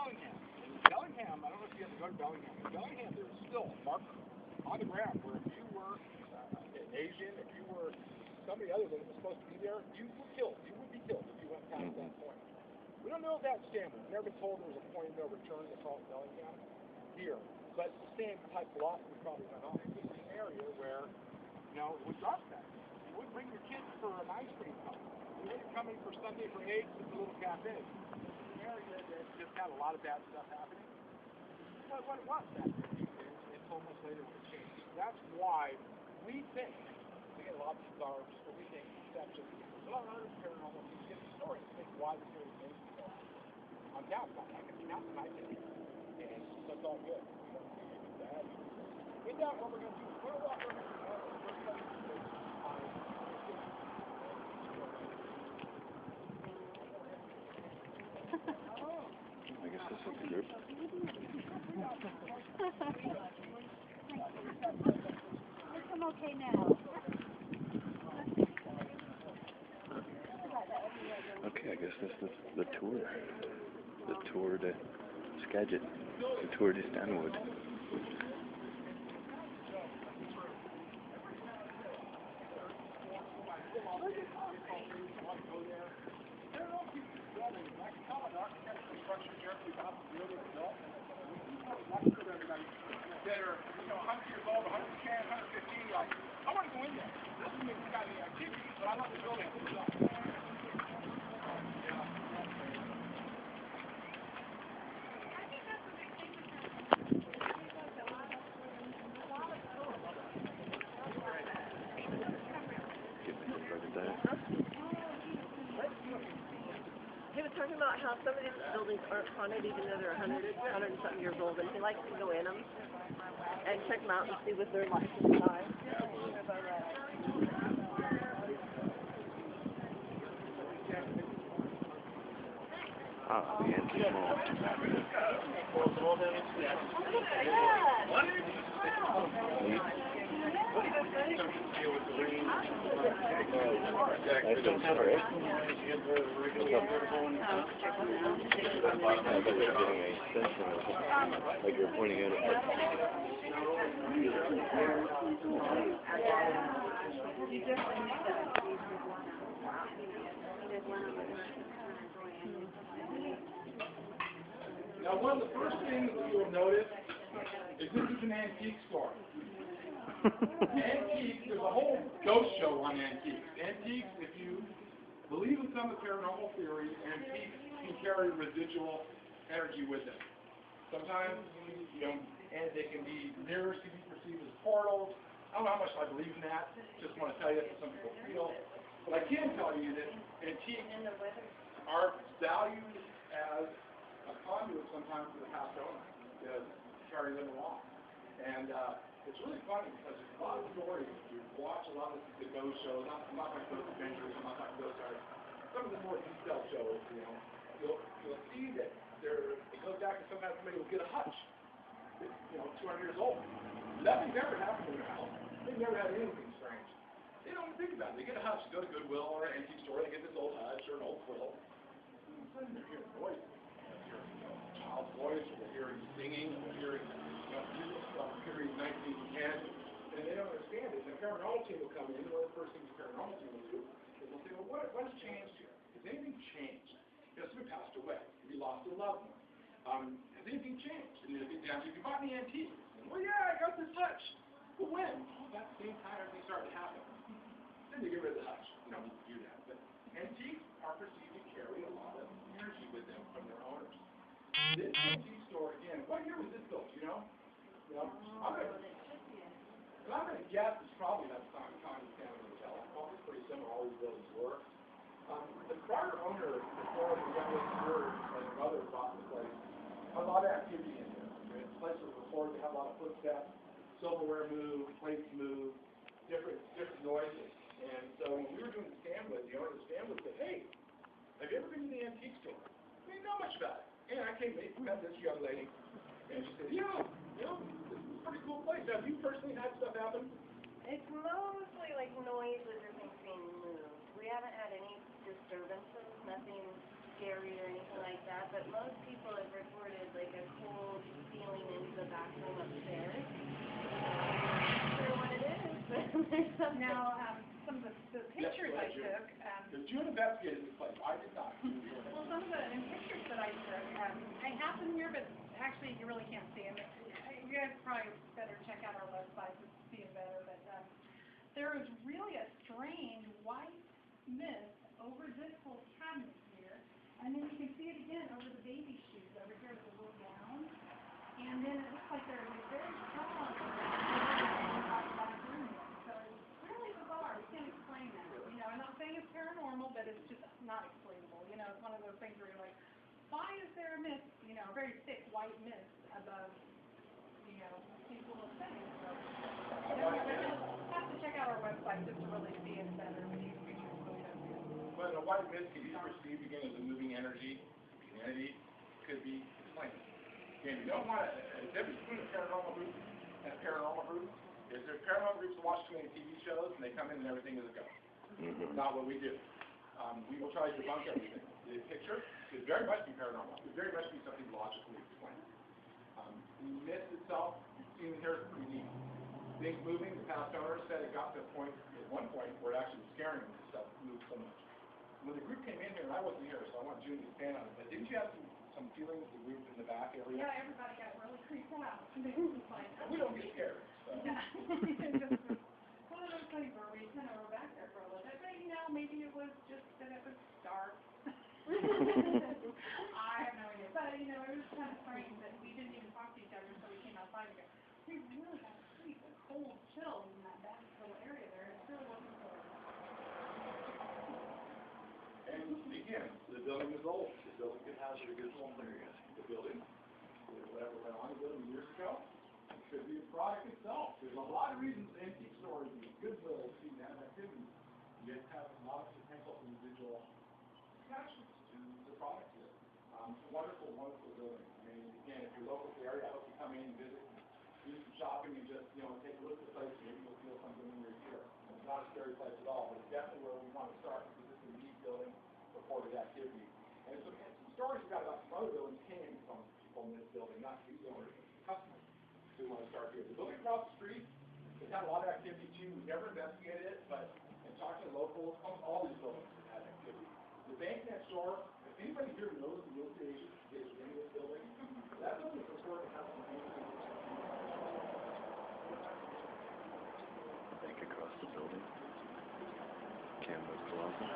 Bellingham. In Bellingham, I don't know if you ever go to Bellingham. In Bellingham, there's still a marker on the ground where if you were an Asian, if you were somebody other than was supposed to be there, you were killed. You would be killed if you went past that point. We don't know if that's Stanwood. We've never been told there was a point of no return to call it Bellingham here. But it's the same type of lot we probably went on. It's an area where, you know, it was dark then. You wouldn't bring your kids for an ice cream cup. You wouldn't come in for Sunday for eggs at the little cafe. It's an area that just had a lot of bad stuff happening. But what it was back then, until much later when it changed. That's why we think, again, a lot of people are just what we think, exception. A lot of other paranormal people get stories to think why this area is so. I'm down about that. I can be out tonight. And that's all good. With that, what we're going to do is we're going to walk over to I guess this is the group. I'm okay now. Okay, I guess this is the tour. The tour to Skagit. The tour to Stanwood. That are, you know, 100 years old, 110, 115, like, I want to go in there. This doesn't mean we got any activity, but I love the building itself. He was talking about how some of these buildings aren't haunted even though they're 100 and something years old, and he likes to go in them and check them out and see what they're like inside. Ah, the antique mall. I don't have it. Like you're pointing at it. Now, one of the first things that you will notice is this is an antique store. Antiques, there's a whole ghost show on antiques. Antiques, if you believe in some of the paranormal theory, antiques can carry residual energy with them. Sometimes, you know, and they can be mirrors can be perceived as portals. I don't know how much I believe in that. Just want to tell you that some people feel. But I can tell you that antiques are valued as a conduit sometimes for the past owner to carry them along. And it's really funny because there's a lot of stories. You watch a lot of the ghost shows. I'm not talking ghost adventures. I'm not talking ghost stories. Some of the more detailed shows, you know, you'll see that it goes back to sometimes somebody will get a hutch. It's, you know, 200 years old. Nothing's ever happened in their house. They've never had anything strange. They don't even think about it. They get a hutch, go to Goodwill or an antique store, they get this old hutch or an old quilt. And suddenly they're hearing voices. They're hearing, you know, a child's voice, or they're hearing singing, or they're hearing, you know, music from period 1910, and they don't understand it. And the paranormal team will come in, one of the first things the paranormal team will do is they'll say, well, what has changed here? Has anything changed? You know, somebody passed away. We lost a loved one. Has anything changed? And you get down to, you bought any antiques? Well, yeah, I got this hutch. Well, when? Oh, that's the same time everything started to happen. Then they get rid of the hutch. You don't need to do that. But antiques are perceived to carry a lot of energy with them from their owners. This antique store, again, what year was this built, you know? I'm going to guess it's probably that time the Stanwood Hotel. It's pretty similar, all these buildings were. The prior owner, before the youngest word and her mother bought the place, had a lot of activity in there. The place was recorded, they had a lot of footsteps, silverware moved, plates moved, different noises. And so when we were doing the Stanwood, the owner of the Stanwood said, hey, have you ever been to the antique store? I didn't know much about it. And I came and met this young lady, and she said, yeah, this is a pretty cool place. Have you personally had stuff happen? It's mostly like noises or things being moved. We haven't had any disturbances, nothing scary or anything like that, but most people have reported Now, some of the pictures I took, Did you investigate this place? I did not. well, some of the pictures that I took, I have them here, but actually you really can't see them. You guys probably better check out our website to see it better, but there is really a strange white mist over this whole cabinet here, and then you can see it again over the baby shoes over here with the little gown, and then it looks like there's a very strong bathroom. So it's really bizarre. We can't explain that. You know, I'm not saying it's paranormal, but it's just not explainable. You know, it's one of those things where you're like, why is there a mist, you know, a very thick white mist above, you know, these little things? So, have to check out our website just to really see it better. But these pictures really don't do it. But a white mist can be perceived again as a moving energy, entity, could be explained. Again, you don't want to, the difference between a paranormal group and a paranormal group is there are paranormal groups that watch too many TV shows and they come in and everything is a ghost. Not what we do. We will try to debunk everything. The picture could very much be paranormal. It could very much be something logically explained. The mist itself, seen here, is pretty neat. Things moving, the past owner said it got to a point, at one point, where it actually was scaring them and stuff moved so much. When the group came in here, and I wasn't here, so I want June to stand on it, but didn't you have some feelings, the group in the back area? Yeah, everybody got really creeped out. And we don't get scared. So. Yeah. Just one of those things where we kind of were back there for a little bit, but you know, maybe it was just that it was dark. I have no idea. But you know, it was kind of strange that we didn't even talk to each other until we came outside and go, we really got a pretty cold chill in that back little area there. It really wasn't cold. And again, the building is old. The building could have the original the building, whatever went on the building years ago. It could be a product itself. There's a lot of reasons antique stores and Goodwill see that activity. You have a lot of potential individual attachments to the product here. It's a wonderful, wonderful building. I mean, again, if you're local to the area, I hope you come in and visit, do some shopping, and just, you know, take a look at the place, and maybe you'll feel something when you're here. It's not a scary place at all, but it's definitely where we want to start, because it's a neat building, reported activity. And some stories we got about some other buildings came from people in this building, not these owners, but customers who want to start here. The building across the street, it's had a lot of activity too. We never investigated it, but in talking to locals, all these buildings have had activity. The bank next door, if anybody here knows the real estate agent is in this building, that building is reported to have some Bank across the building. Canvas closet.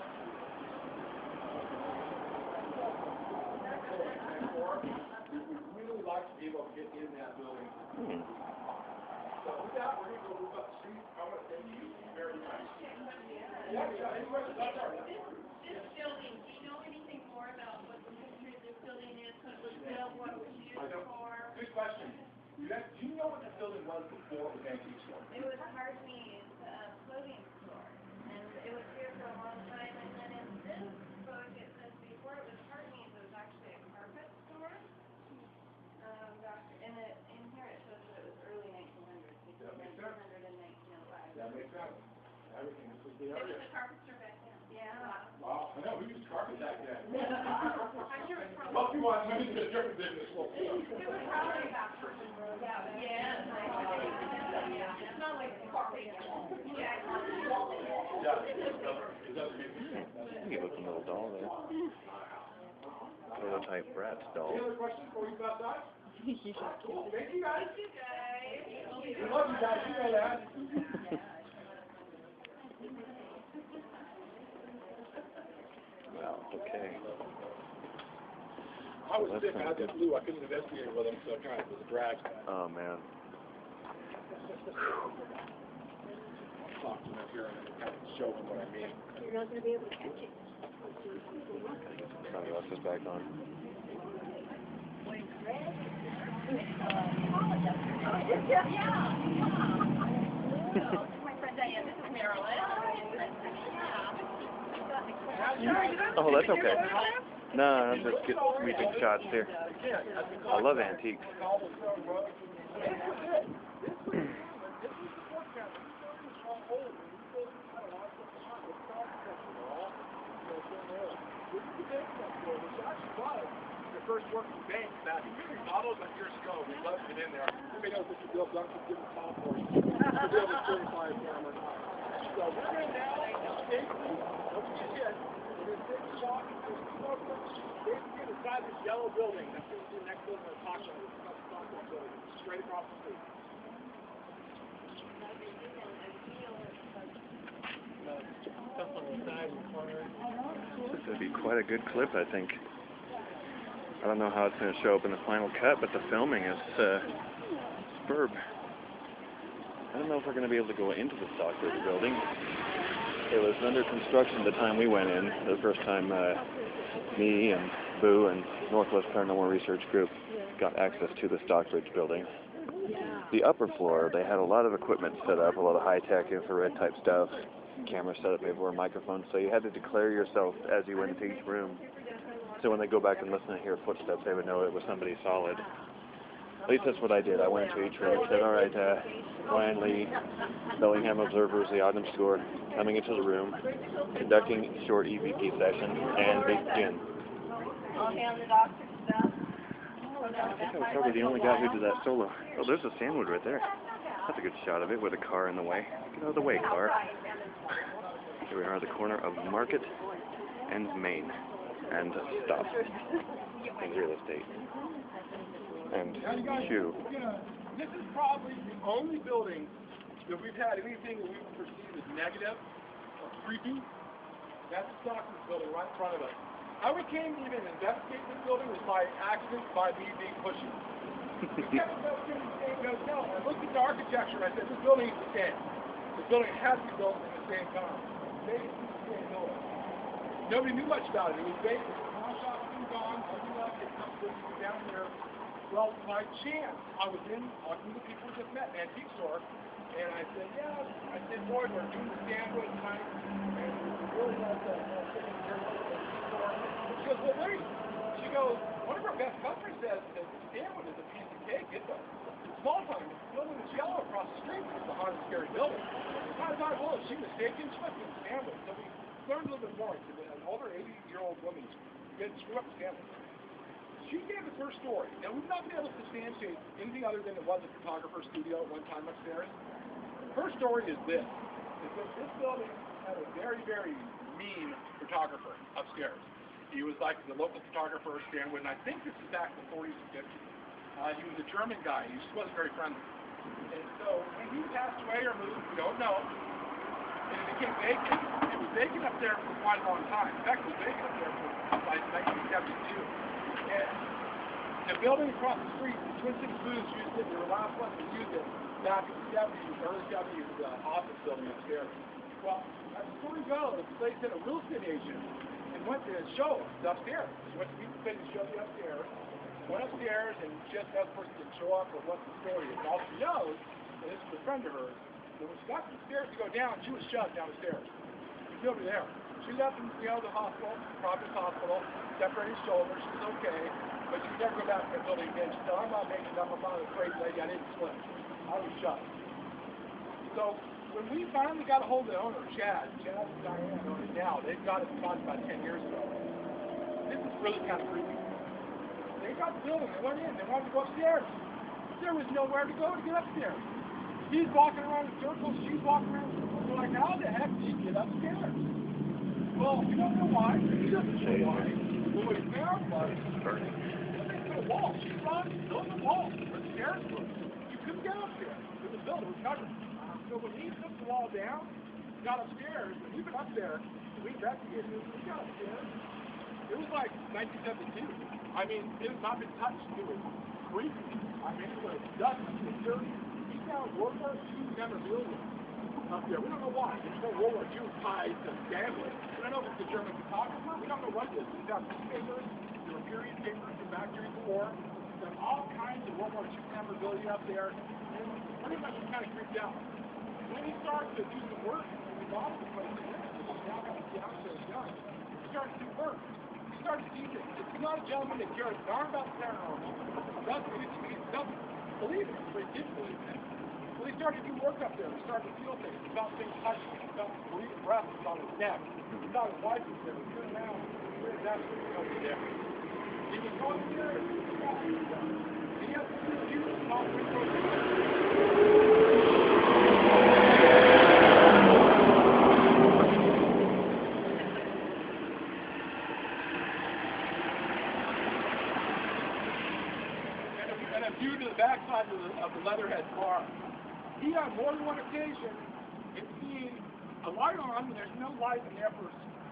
We would really like to be able to get in that building. So with that, we're going to go move up the street. I want to thank you very much. Yeah, any questions? This building, do you know anything more about what the history of this building is, when it was built, what it was used for? Good question. Do you know what this building was before the antique store? It was Hartney's clothing store, and it was here for a long time, and then in this book it says before it was Hartney's, it was actually a carpet store. In here it shows that it was early 1900s, between 1900 and 1905. That makes sense. Everything. This was the It area. was a carpet store back then. Yeah. Wow, I know, we used carpet back then. I'm sure it's probably... Well, we want to move to a different business. Well, It was probably about Persian Road. Yeah. It's not like carpet. Yeah. You look a little doll there. Prototype Bratz doll. Any other questions before we pass out? Cool. Thank you guys. Thank you guys. We love you guys, you know that. Wow, okay. I was sick, I had that flu, I couldn't investigate with them, so it kind of was a drag. Oh, man. I'll talk to them up here and kind of show them what I mean. You're not going to be able to catch it. Sunglasses back on. My friend Diane, this is Marilyn. Oh, that's okay. No, I'm just sweeping shots here. I love antiques. first worked in banks back all those years ago. We loved it in there. Everybody knows Mr. Bldg could give a call for you. The building's certified for him or not. So we're in now, safely, don't forget, we're going to take a walk, basically inside this yellow building. That's going to be the next building we're talking about. It's the Stockbridge building, straight across the street. This would be quite a good clip, I think. I don't know how it's going to show up in the final cut, but the filming is superb. I don't know if we're going to be able to go into the Stockbridge building. It was under construction the time we went in, the first time me and Boo and Northwest Paranormal Research Group got access to the Stockbridge building. The upper floor, they had a lot of equipment set up, a lot of high-tech infrared type stuff, camera set up everywhere, microphones, so you had to declare yourself as you went into each room. So when they go back and listen and hear footsteps, they would know it was somebody solid. At least that's what I did. I went into each room and said, alright, Ryan Lee, Bellingham Observers, the Ogden Score, coming into the room, conducting a short EVP session, and begin. I'll hand the doctor stuff. I think I was probably the only guy who did that solo. Oh, there's a Stanwood right there. That's a good shot of it with a car in the way. Get out of the way, car. Here we are at the corner of Market and Main. And Stop. And real estate. And Shoe. This is probably the only building that we've had anything that we perceive as negative or creepy. That's the Stockbridge building right in front of us. How we came to even investigate this building was by accident, by me being pushy. We kept investigating the same hotel. I looked at the architecture and I said, this building is the same. This building has to be built at the same time. Basically the same building. Nobody knew much about it. It was basically one shop and gone, nothing left, it comes down there. Well, by chance, I was in talking to the people we just met, an antique store, and I said, yeah, I said, boy, we're doing the Stanwood tonight, and we really like that store. She goes, well, wait. She goes, one of our best customers says that the Stanwood is a piece of cake. It's a small time. The building that's yellow across the street is a haunted, scary building. I thought, well, is she mistaken? She must be the Stanwood. So we learned a little bit more. An older 80-year-old woman screwed up the Stanwood. She gave us her story. Now, we've not been able to substantiate anything other than it was a photographer's studio at one time upstairs. Her story is this. Is that this building had a very, very mean photographer upstairs. He was like the local photographer of Stanwood, and I think this is back in the 40s and 50s. He was a German guy. He just wasn't very friendly. And so when he passed away or moved, we don't know. And it became vacant. It was vacant up there for quite a long time. In fact, it was vacant up there by 1972. And the building across the street, the Twin Cities Booths used it. They were the last ones to use it back in the 70s, early 70s, office building upstairs. Well, as the story goes, they sent a real estate agent and went to show us upstairs. She went to meet the place and showed you upstairs. Went upstairs and just that person didn't show up or what the story is. And all she knows, and this is a friend of hers, that when she got to the stairs to go down, she was shoved down the stairs. There's nobody there. She left in the hospital, Providence Hospital, separated shoulders, she was okay, but she could never go back to that building again. She said, I'm not making it up, I'm not a crazy lady, I didn't slip. I was shut. So when we finally got a hold of the owner, Chad and Diane own it now, they've got it bought about 10 years ago. This is really kind of creepy. They got the building, they went in, they wanted to go upstairs. There was nowhere to go to get upstairs. He's walking around in circles, she's walking around in circles. We're like, how the heck did she get upstairs? Well, we don't know why. He doesn't know why. But what he found was, they put a wall. She found built a wall where the stairs were. You couldn't get upstairs. It was built, it was covered. So when he took the wall down, got upstairs, and we've been up there, we investigated it, we got upstairs. It was like 1972. I mean, it has not been touched. It was creepy. I mean, it was dusty, it was dirty. He found World War II memorabilia up there. We don't know why. There's no World War II ties to Stanwood. We don't know if it's a German photographer. We don't know what it is. He's got newspapers. There were period papers from back during the war. There's all kinds of World War II memorabilia up there. And pretty much kind of creeped out. When he started to do some work, we bought the place in it. He's now got the downstairs done. He started to do work. He started to see things. This is not a gentleman that cares darn about the paranormal. He doesn't believe it, but he did believe it. Well, he started to do work up there. He started to feel things. He felt things touching him. He felt breathing breath on his neck. He thought his wife was there. He turned around. He was absolutely nobody there. He would go upstairs. He has to do small windows. And a view to the backside of the Leatherhead bar. He on more than one occasion has seen a light on, and there's no light in the upper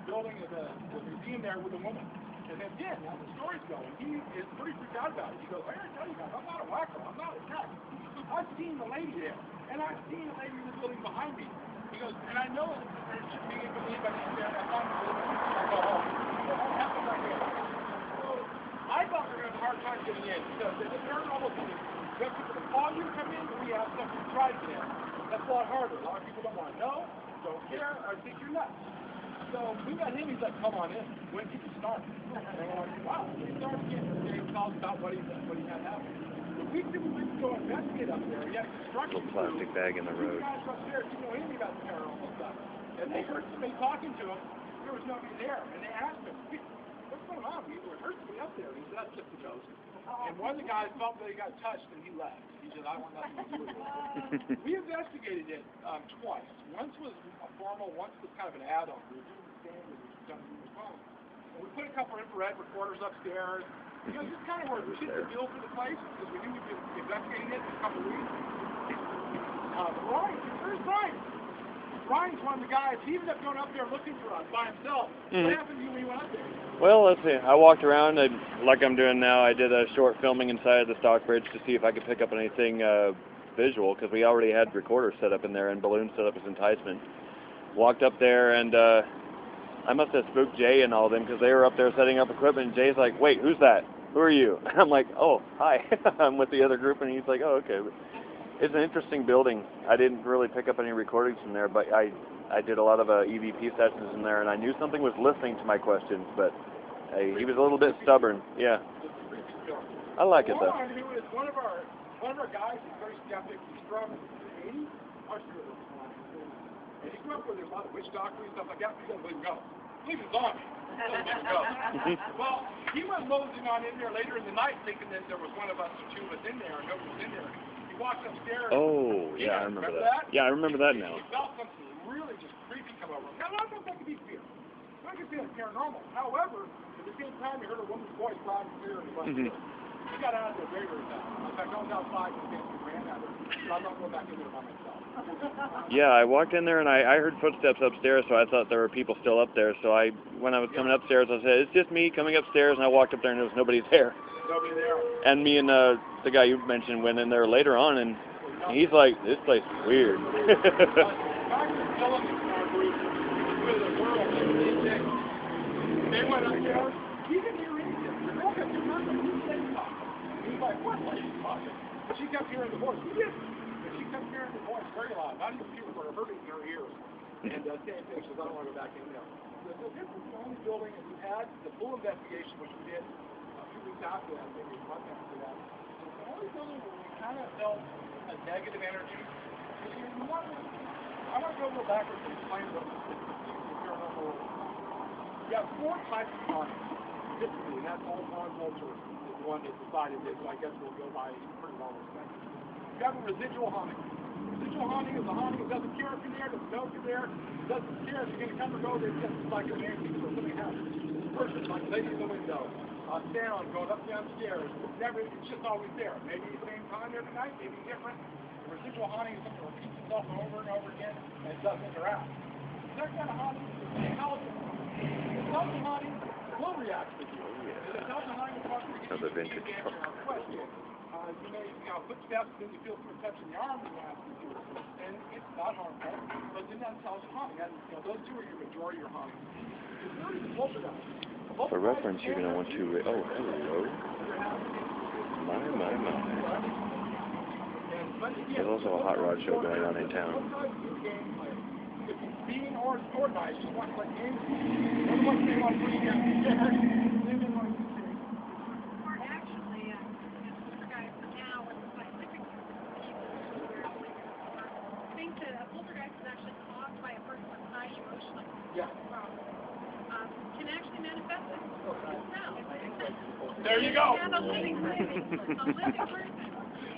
building of the museum there with a woman. And then again, now the story's going, he is pretty freaked out about it. He goes, I gotta tell you guys, I'm not a whacker, I'm not a tech. I've seen the lady there, and I've seen the lady in the building behind me. He goes, and I know that there shouldn't be anybody there, and I find the building, I go home. That happened right there. So I thought we were going to have a hard time getting in, because in the paranormal thing, you have people that call you to come in, and we have stuff to try to get in. That's a lot harder. A lot of people don't want to know, don't care, or think you're nuts. So we got him, he's like, come on in. When did you start? And we're like, wow. He started getting the calls about what he had happened. The week that we went to go investigate up there, he had a construction Little plastic bag in the road. The guys upstairs didn't know anything about the paranormal stuff. And they heard somebody talking to him. There was nobody there. And they asked him, what's going on? We heard somebody up there. And he said, that's just a ghost. And one of the guys felt that he got touched, and he left. He said, I want nothing to do with it. We investigated it twice. Once was a formal, once was kind of an add-on. We were doing the stand, and we were done with the phone. And we put a couple infrared recorders upstairs. You know, just kind of were shit the deal for the place, because we knew we'd be investigating it in a couple of weeks. Where's Brian? Brian's one of the guys. He ended up going up there looking for us by himself. What happened to you when you went up there? Well, let's see. I walked around, and like I'm doing now. I did a short filming inside of the Stockbridge to see if I could pick up anything visual, because we already had recorders set up in there and balloons set up as enticement. Walked up there, and I must have spooked Jay and all of them, because they were up there setting up equipment, and Jay's like, wait, who's that? Who are you? And I'm like, oh, hi. I'm with the other group, and he's like, oh, okay. It's an interesting building. I didn't really pick up any recordings from there, but I did a lot of EVP sessions in there, and I knew something was listening to my questions, but he was a little bit stubborn. Yeah. I like it, though. One of our guys is very skeptic. He's from the 80s. And he grew up with a lot of witch doctrine and stuff like that. He doesn't believe in ghosts. He believes in zombies. He doesn't believe in ghosts. Well, he went moseying on in there later in the night thinking that there was one of us or two of us in there, and nobody was in there. He walked upstairs. Oh, yeah, I remember that. Yeah, I remember that now. He felt something really just creepy come over him. Now, I don't think that could be fear. I could say it's paranormal. However, at the same time, he heard a woman's voice loud and clear, and he went through. He got out of there very, very fast. In fact, I was outside and he ran at her. So I'm not going back in there by myself. Yeah, I walked in there and I heard footsteps upstairs, so I thought there were people still up there. So when I was coming upstairs, I said, it's just me coming upstairs, and I walked up there and there was nobody there. Nobody there. And me and the guy you mentioned went in there later on, and he's like, this place is weird. They went up there. He didn't hear anything. The girl kept hearing nothing. He said talking. He's like, what lady talking? But she kept hearing the voice. He didn't. But she kept hearing the voice very loud. Not even people were hurting in her ears. And same thing, she says, I don't want to go back in there. So this is the only building that we had the full investigation, which we did a few weeks after that, maybe a month after that. So it's the only building where we kind of felt a negative energy. I want to go a little backwards and explain what the paranormal world is. You have four types of hauntings, typically, and that's all non-culture is the one that decided this, so I guess we'll go by pretty well respect. You have a residual haunting. Residual haunting is a haunting that doesn't care if you're there, doesn't know if you're there, doesn't care if you're going to come or go, it's just like an antique or something happens. Person, like a lady in the window, sound going up and down the stairs, it's just always there. Maybe the same time every night, maybe different. The residual haunting is something that repeats itself over and over again, and it doesn't interact. The second kind of haunting is intelligent. Intelligent haunting will react with you. The intelligent haunting is possible to get you to answer our question. You may, footsteps, then you feel some touch in the arm, you ask them to, and it's not harmful, but then that's intelligent haunting. And, those two are your majority of your haunting. The third is the poltergeist. For reference, you're going to want to... Oh, hello. My. There's also a hot rod show going on in town. Being or nice, just want to play games. Otherwise, they want to put you down. Actually, poltergeist now with the scientific people who are think that a poltergeist is actually caused by a person that's high emotionally. Yeah. Can actually manifest it. Now, There you go. And a living person.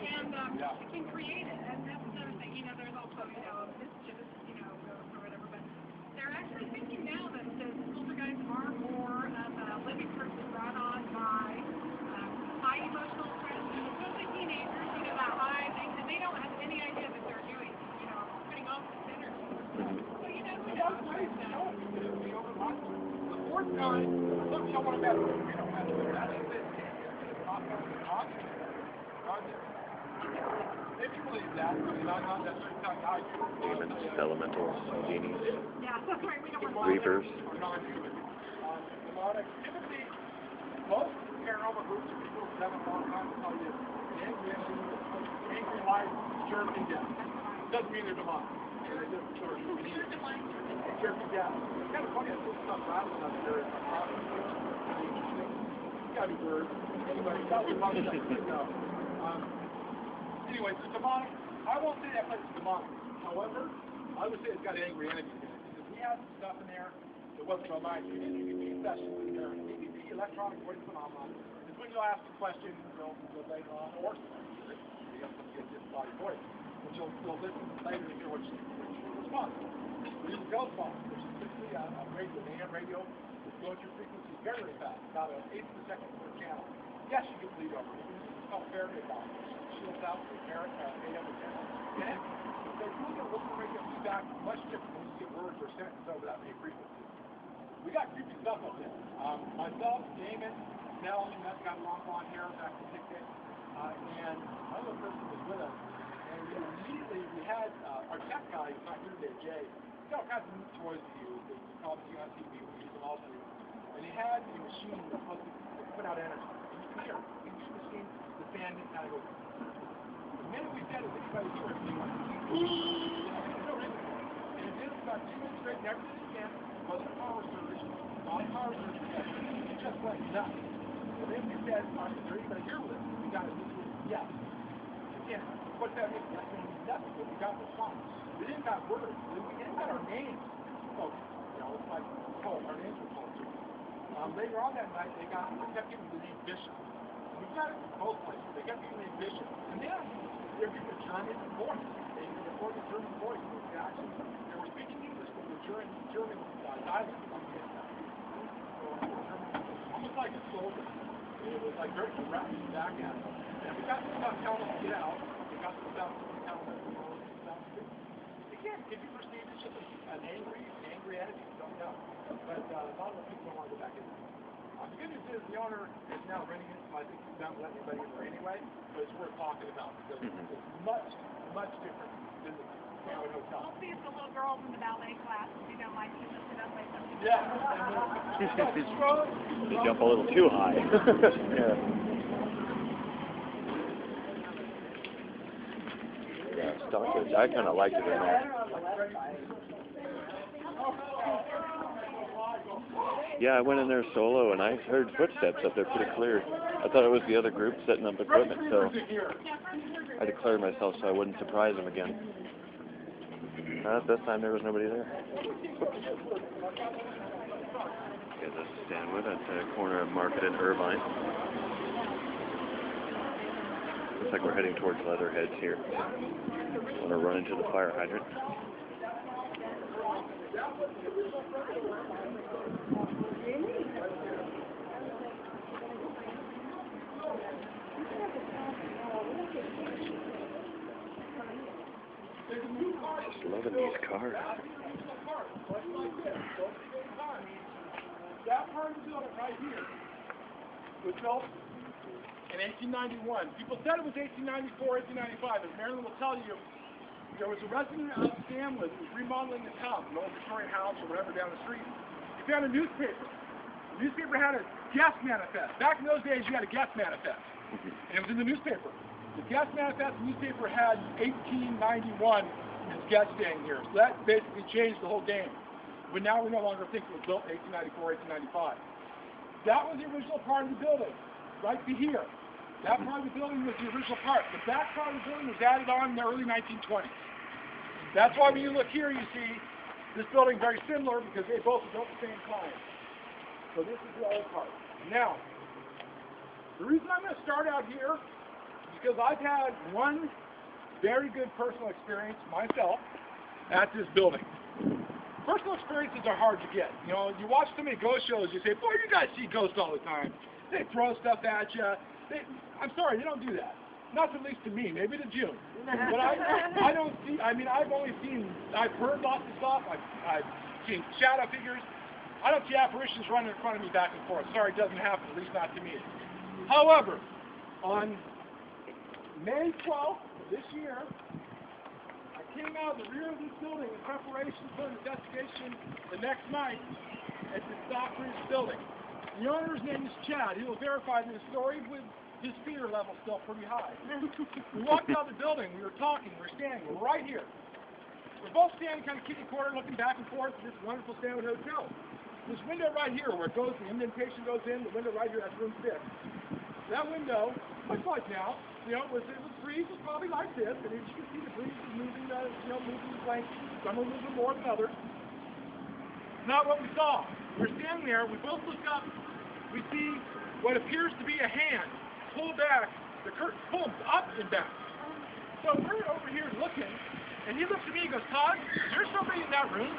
And it can create it. And that's another thing. You know, there's also, you know, mischievous, you know, ghosts or whatever. But they're actually thinking now that the poltergeists are more of a living person brought on by high emotional stress, especially teenagers, you know, that high thing, and they don't have any idea that they're doing, you know, putting off this energy. So, you know, who knows? The fourth time, look, you don't want to mess with it. You don't mess with it. That's it. If you believe that, I mean, not necessarily not I do. Demons, elementals, genies, Yeah, that's right. We don't want reapers. Or non-human. Demonic. Typically, most paranormal groups of people who have a long time will tell you angry life, jerky death. Doesn't mean they're demonic. They just sort of jerky death. It's kind of funny that this stuff rattling up there is it's got to be birds. Anyway, that was one thing. Anyways, the demonic, I won't say that place is demonic. However, I would say it's got angry energies in it. Because we had some stuff in there that wasn't on mine. We did EVP sessions in there. EVP, electronic voice phenomenon, is when you'll ask a question, they'll later on, or you have to get this body voice, which you'll listen later to hear what you respond to. We use a ghost box, which is typically a radio, an AM radio, that's going through frequencies very, very fast, about an eighth of a second per channel. Yes, you can bleed over. It's called Faraday box. Shields out the AM channel. And so if you look at what the radio feedback, much different when you get words or sentences over that many frequencies. We got creepy stuff up there. Myself, Damon, Mel, and that's got long blonde hair back in Ticket, and another person was with us. And immediately we had our tech guy, who's not here today, Jay, he's got all kinds of neat toys to use. They call them on TV, we use them all too. And he had a machine that's supposed to put out energy. And you can hear it. You can hear the machine, the fan kind of goes. The minute we said, is anybody here? Everything went. And it did about 2 minutes straight, never did it again. It wasn't a power surge, not a power surge. It just went nuts. And then we said, is there anybody here with us? We got it this week. Yes. Again, what that means? That means nothing, but we got the response. We didn't got words. We didn't got our names. So, you know, it's like, our names were called to. Later on that night, they kept giving the name Bishop. We got it from both places. They kept giving the name Bishop. And then, they're giving a German voice. They recorded a German voice. Actually, they were speaking English, but the German dialect. Almost like a slogan. It was like very direct back at them. And we got some stuff telling them to get out. We got some stuff telling them to go. Again, if you perceive it's just an angry entity, you don't know. But a lot of people don't want to go back in there. The good news is the owner is now renting it, so I think he's not letting anybody in there anyway, but it's worth talking about because it's much, much different than the Stanwood Hotel. I'll see if the little girls in the ballet class, you know, might be lifted up by something. Yeah. They jump a little too high. Yeah. Yeah, Stockbridge. I kind of liked it in there. Yeah, I went in there solo and I heard footsteps up there pretty clear. I thought it was the other group setting up equipment, so I declared myself so I wouldn't surprise them again. This time there was nobody there. Yeah, this is Stanwood at the corner of Market and Irvine. Looks like we're heading towards Leatherheads here. I'm going to run into the fire hydrant. Just loving these cars. That part of the building right here was built in 1891. People said it was 1894, 1895, and Marilyn will tell you there was a resident out of Stanwood who was remodeling his house, an old Victorian house or whatever down the street. He found a newspaper. The newspaper had a guest manifest. Back in those days, you had a guest manifest, and it was in the newspaper. The guest manifest newspaper had 1891 as guest staying here, so that basically changed the whole game. But now we no longer think it was built in 1894, 1895. That was the original part of the building, right to here. That part of the building was the original part. The back part of the building was added on in the early 1920s. That's why when you look here, you see this building very similar because they both were built at the same time. So this is the old part. Now, The reason I'm going to start out here is because I've had one very good personal experience myself at this building. Personal experiences are hard to get. You know, you watch so many ghost shows, you say, boy, you guys see ghosts all the time. They throw stuff at you. I'm sorry, they don't do that. Not at least to me, maybe to June. But I don't see, I mean, I've heard lots of stuff. I've seen shadow figures. I don't see apparitions running in front of me back and forth. Sorry, it doesn't happen, at least not to me. However, on May 12th of this year, I came out of the rear of this building in preparation for an investigation the next night at the Stockbridge building. The owner's name is Chad. He will verify this story with his fear level still pretty high. We walked out of the building, we were talking, we were standing, we're right here. We're both standing kind of kitty corner looking back and forth at this wonderful Stanwood Hotel. This window right here where it goes, the indentation goes in, the window right here, that's room 6. That window, much like now, you know, the breeze was probably like this, and as you can see the breeze is moving, moving the blanket. Some are moving more than others. Not what we saw. We're standing there, we both look up, we see what appears to be a hand pull back, the curtain pulls up and back. So we're over here looking, and he looks at me and goes, Todd, is there somebody in that room?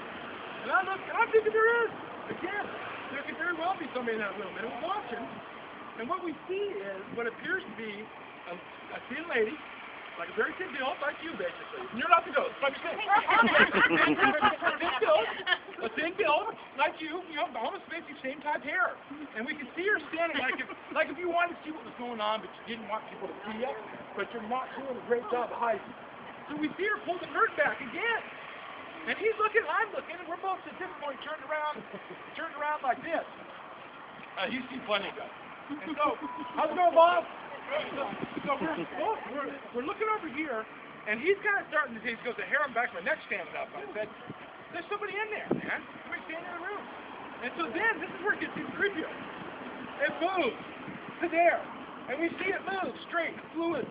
And I look, and I'm thinking there is. Again, there could very well be somebody in that room. And we're watching, and what we see is what appears to be a thin lady, like a very thin build, like you basically. You're not the ghost, but I'm saying. A thin build, like you know, almost basically same type hair. And we could see her standing like if you wanted to see what was going on, but you didn't want people to see you, but you're not doing a great job of hiding. So we see her pull the curtain back again. And he's looking, I'm looking, and we're both at this point turned around like this. He's seen plenty of guys. And so, how's it going, Bob? So we're looking over here, and he's kind of starting to, he goes, the hair on the back of my neck standing up. I said, there's somebody in there, man. Somebody standing in the room. And so then, this is where it gets even creepier. It moves to there. And we see it move straight, fluid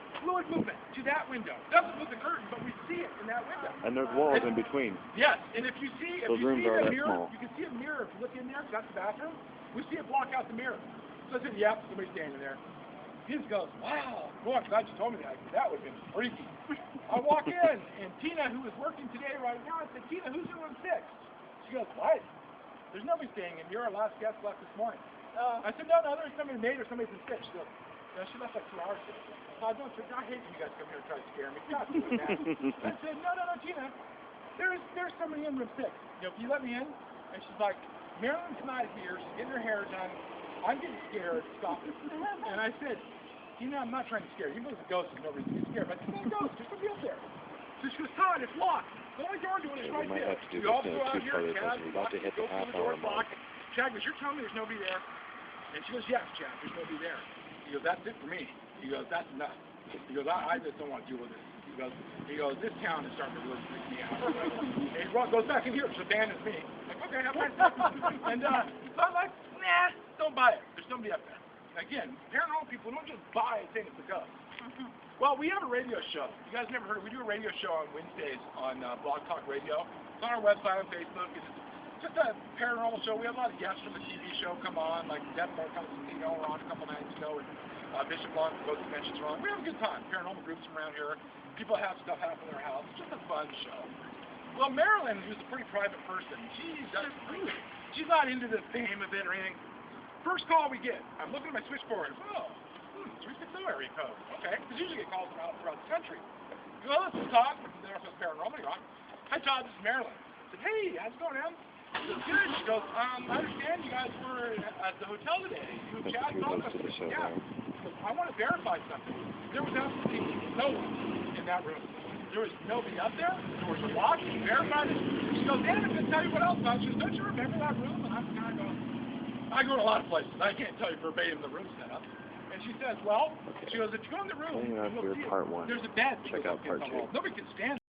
movement to that window. Doesn't move the curtain, but we see it in that window. And there's walls in between. Yes, and if you see Those rooms are that mirror, small. you can see a mirror if you look in there, because that's the bathroom. We see it block out the mirror. So I said, yep, somebody's standing there. He just goes, wow, boy, I'm glad you told me that, because that would have been freaky. I walk in, and Tina, who is working today right now, I said, Tina, who's in room 6? She goes, what? There's nobody staying in. You're our last guest left this morning. I said, no, there's somebody made or somebody's in 6. She goes, no, she left like 2 hours ago. So I hate when you guys come here and try to scare me. Stop doing that. I said, no, Tina, there's somebody in room 6. You know, can you let me in? And she's like, Marilyn's not here. She's getting her hair done. I'm getting scared. Stop it. And I said, Tina, I'm not trying to scare you. You know, there's a ghost. There's no reason to get scared. But there's no ghost. There's somebody up there. So she goes, Todd, it's locked. The only door doing is right there. We all might go have to out do here. this Chad, we're about to hit the half-hour mark. Chad goes, you're telling me there's nobody there? And she goes, yes, Chad, there's nobody there. He goes, that's it for me. He goes, that's enough. He goes, I just don't want to deal with this. He goes, this town is starting to really freak me out. And he goes back in here, which abandons me. I'm like, okay, have fun. And so I'm like, nah, don't buy it. There's somebody up there. Again, paranormal people don't just buy a thing it's a ghost. Well, we have a radio show. You guys never heard of it. We do a radio show on Wednesdays on Blog Talk Radio. It's on our website on Facebook. It's just a paranormal show. We have a lot of guests from the TV show come on, like Deb Moore comes to on a couple nights ago, and Bishop Long from Both Dimensions on. We have a good time. Paranormal groups from around here. People have stuff happen in their house. It's just a fun show. Well, Marilyn, who's a pretty private person, she's not into the fame of it or anything. First call we get, I'm looking at my switchboard. 360 area code. Okay, because usually get calls from out throughout the country. Well, this is Todd from the Northwest Paranormal Research Group. Hi, Todd. This is Marilyn. I said, hey, how's it going, Em? She goes, good. She goes, I understand you guys were at the hotel today. You and Chad talked about this. Yeah. She goes, I want to verify something. There was absolutely no one in that room. There was nobody up there. There was a lock. She verified it. She goes, Dan, I'm going to tell you what else about it. She goes, don't you remember that room? And I'm kind of going, I go to a lot of places. I can't tell you verbatim the room setup. And she says, well, she goes, if you go in the room, you'll see part 1. there's a bed. Check out part 2. Nobody can stand